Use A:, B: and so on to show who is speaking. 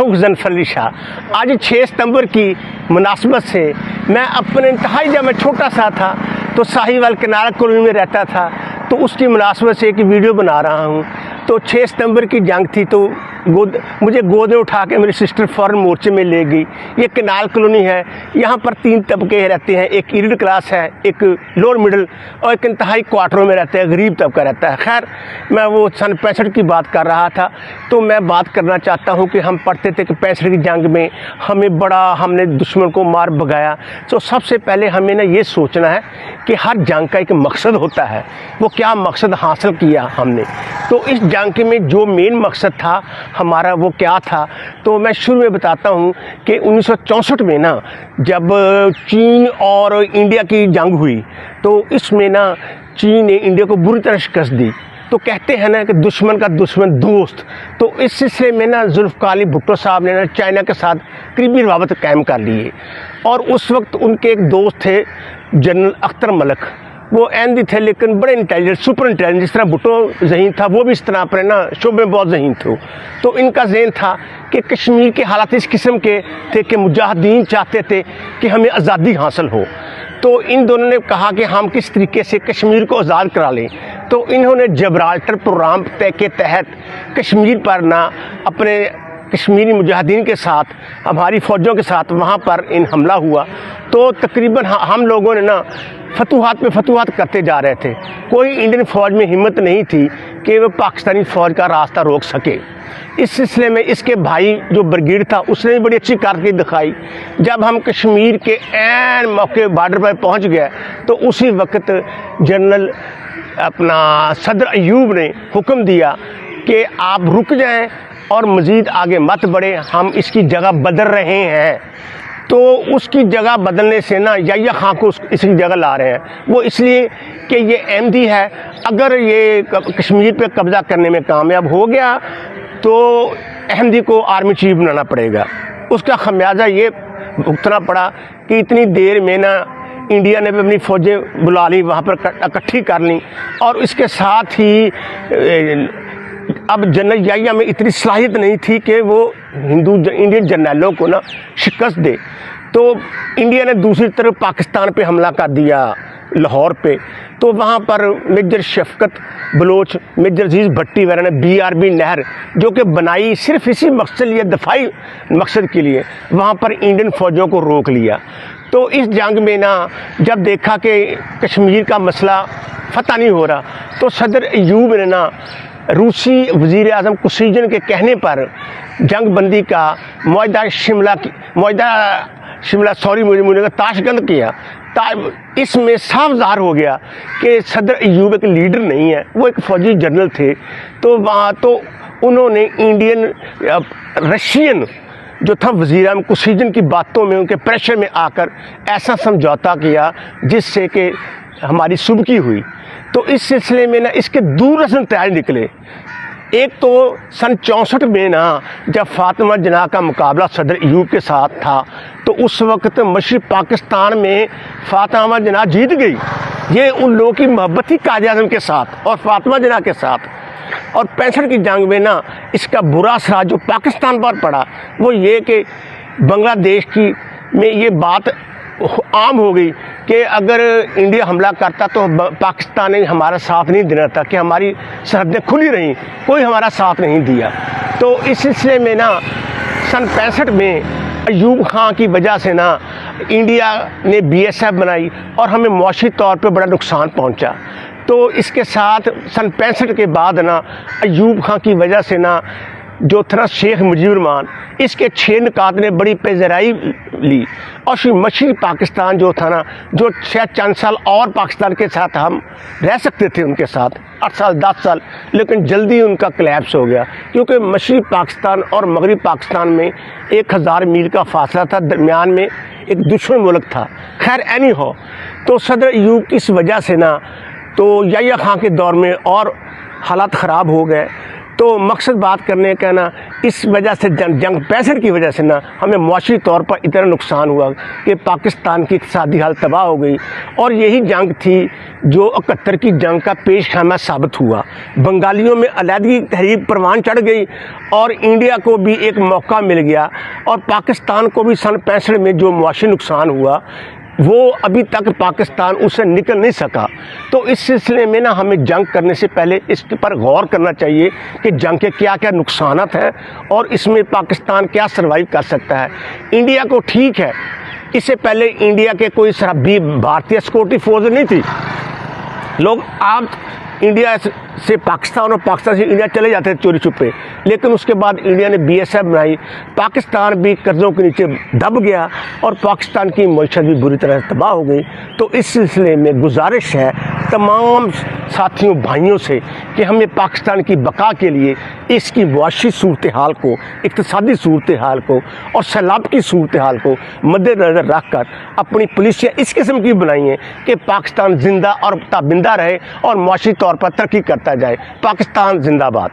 A: फारूक ज़फ़र अली शाह। आज 6 सितंबर की मुनासबत से मैं अपने इंतहाई, जब मैं छोटा सा था तो साहिवाल किनारा कॉलोनी में रहता था, तो उसकी मुनासबत से एक वीडियो बना रहा हूँ। तो 6 सितंबर की जंग थी, तो मुझे गोद में उठा के मेरी सिस्टर फ़ौरन मोर्चे में ले गई। ये किनाल कॉलोनी है, यहाँ पर 3 तबके रहते हैं, एक इलीट क्लास है, एक लोअर मिडिल और एक इंतहाई क्वार्टरों में रहते हैं, गरीब तबका रहता है। खैर, मैं वो सन 65 की बात कर रहा था। तो मैं बात करना चाहता हूँ कि हम पढ़ते थे कि 65 की जंग में हमने दुश्मन को मार भगाया। तो सबसे पहले हमें ना ये सोचना है कि हर जंग का एक मकसद होता है, वो क्या मकसद हासिल किया हमने। तो इस जंग में जो मेन मकसद था हमारा, वो क्या था, तो मैं शुरू में बताता हूँ कि 1964 में ना जब चीन और इंडिया की जंग हुई, तो इसमें ना चीन ने इंडिया को बुरी तरह शिकस्त दी। तो कहते हैं ना कि दुश्मन का दुश्मन दोस्त। तो इस सिलसिले में ना जुल्फ़िकार अली भुट्टो साहब ने ना चाइना के साथ करीबी रवाबत कायम कर लिए। और उस वक्त उनके एक दोस्त थे जनरल अख्तर मलिक, वो अहमदी थे लेकिन बड़े इंटेलिजेंट, सुपर इंटेलिजेंट। जिस तरह भुट्टो ज़हीन था, वो भी इस तरह अपने ना शोबे में बहुत ज़हीन थे। तो इनका ज़हन था कि कश्मीर के हालात इस किस्म के थे कि मुजाहिदीन चाहते थे कि हमें आज़ादी हासिल हो। तो इन दोनों ने कहा कि हम किस तरीके से कश्मीर को आज़ाद करा लें। तो इन्होंने जबराल्टर प्रोग्राम के तहत कश्मीर पर ना अपने कश्मीरी मुजाहिदीन के साथ, हमारी फ़ौजों के साथ वहाँ पर इन हमला हुआ। तो तकरीबन हम लोगों ने ना फतूहात पे फतूहात करते जा रहे थे। कोई इंडियन फ़ौज में हिम्मत नहीं थी कि वो पाकिस्तानी फ़ौज का रास्ता रोक सके। इस सिलसिले में इसके भाई जो ब्रिगेड था, उसने भी बड़ी अच्छी कारकर्दगी दिखाई। जब हम कश्मीर के ऐन मौके बॉर्डर पर पहुंच गए, तो उसी वक्त जनरल सदर अयूब ने हुक्म दिया कि आप रुक जाएं और मज़ीद आगे मत बढ़े, हम इसकी जगह बदल रहे हैं। तो उसकी जगह बदलने से ना याह्या खां को इसकी जगह ला रहे हैं। वो इसलिए कि ये अहमदी है, अगर ये कश्मीर पे कब्ज़ा करने में कामयाब हो गया तो अहमदी को आर्मी चीफ बनाना पड़ेगा। उसका खमियाजा ये भुगतना पड़ा कि इतनी देर में ना इंडिया ने भी अपनी फ़ौजें बुला ली, वहाँ पर इकट्ठी कर ली। और इसके साथ ही अब जनरल याह्या में इतनी सलाहियत नहीं थी कि वो इंडियन जर्नलों को ना शिकस्त दे। तो इंडिया ने दूसरी तरफ पाकिस्तान पे हमला कर दिया, लाहौर पे। तो वहाँ पर मेजर शफकत बलोच, मेजर अजीज़ भट्टी वगैरह ने BRB नहर जो कि बनाई सिर्फ इसी मकसद लिए, दफाई मकसद के लिए, वहाँ पर इंडियन फ़ौजों को रोक लिया। तो इस जंग में ना जब देखा कि कश्मीर का मसला फ़तह नहीं हो रहा, तो सदर अयूब ने ना रूसी वज़ीर आज़म कुशीजन के कहने पर जंग बंदी का मुआहदा मुझे ताशगंद किया। इसमें साफ ज़ाहिर हो गया कि सदर अयूब एक लीडर नहीं है, वो एक फ़ौजी जनरल थे। तो वहाँ तो उन्होंने रशियन जो था वज़ीर आज़म कुशीजन की बातों में, उनके प्रेशर में आकर ऐसा समझौता किया जिससे कि हमारी सुबकी हुई। तो इस सिलसिले में ना इसके दूरदर्शन नतीजे निकले। एक तो सन 64 में ना जब फातिमा जिन्ना का मुकाबला सदर अयूब के साथ था, तो उस वक्त मशरक़ पाकिस्तान में फातिमा जिन्ना जीत गई। ये उन लोगों की मोहब्बत थी कायद आज़म के साथ और फातिमा जिन्ना के साथ। और 65 की जंग में ना इसका बुरा असर जो पाकिस्तान पर पड़ा, वो ये कि बांग्लादेश में ये बात आम हो गई कि अगर इंडिया हमला करता तो पाकिस्तान ने हमारा साथ नहीं देना था, कि हमारी सरहदें खुली रहीं, कोई हमारा साथ नहीं दिया। तो इस सिलसिले में ना सन 65 में अयूब खां की वजह से ना इंडिया ने BSF बनाई और हमें मुआशी तौर पे बड़ा नुकसान पहुंचा। तो इसके साथ सन 65 के बाद ना अयूब खां की वजह से ना जो था शेख मुजीबुर रहमान, इसके 6 निकात ने बड़ी पेजराई ली। और मशरक़ी पाकिस्तान जो था ना, जो शायद चंद साल और पाकिस्तान के साथ हम रह सकते थे, उनके साथ 8 साल 10 साल, लेकिन जल्दी उनका क्लैप्स हो गया, क्योंकि मशरक़ी पाकिस्तान और मगरबी पाकिस्तान में 1000 मील का फासला था, दरमियान में एक दुश्मन मुल्क था। खैर एनी हो, तो सदर अयूब की इस वजह से ना तो याह्या खां के दौर में और हालात ख़राब हो गए। तो تو مقصد بات کرنے کا نا اس وجہ سے جنگ 65 کی وجہ سے نا ہمیں معاشی طور پر اتنا نقصان ہوا کہ پاکستان کی اقتصادی حالت تباہ ہو گئی، اور یہی جنگ تھی جو 71 کی جنگ کا پیش خیمہ ثابت ہوا۔ بنگالیوں میں علیحدگی تحریک پروان چڑھ گئی اور انڈیا کو بھی ایک موقع مل گیا، اور پاکستان کو بھی سن 65 میں جو معاشی نقصان ہوا وہ ابھی تک پاکستان اس سے نکل نہیں سکا۔ تو اس سلسلے میں نا ہمیں جنگ کرنے سے پہلے اس پر غور کرنا چاہیے کہ جنگ کے کیا کیا نقصانات ہیں اور اس میں پاکستان کیا سروائیو کر سکتا ہے۔ انڈیا کو ٹھیک ہے، اس سے پہلے انڈیا کے کوئی سرحدی بھارتی سیکورٹی فورس نہیں تھی، لوگ آپ انڈیا سے پاکستان اور پاکستان سے انڈیا چلے جاتے تھے چوری چھپے، لیکن اس کے بعد انڈیا نے BSF بنائی، پاکستان بھی قرضوں کے نیچے دب گیا اور پاکستان کی معیشت بھی بری طرح سے تباہ ہو گئی۔ تو اس سلسلے میں گزارش ہے تمام ساتھیوں بھائیوں سے کہ ہمیں پاکستان کی بقا کے لیے اس کی معاشی صورتحال کو، اقتصادی صورتحال کو اور سیلاب کی صورتحال کو مد نظر رکھ کر اپنی پالیسیاں اس قسم کی بنائی ہیں کہ پاکستان زندہ اور تابندہ رہے اور معاشی طور پر ترقی کرتا جائے۔ پاکستان زندہ باد۔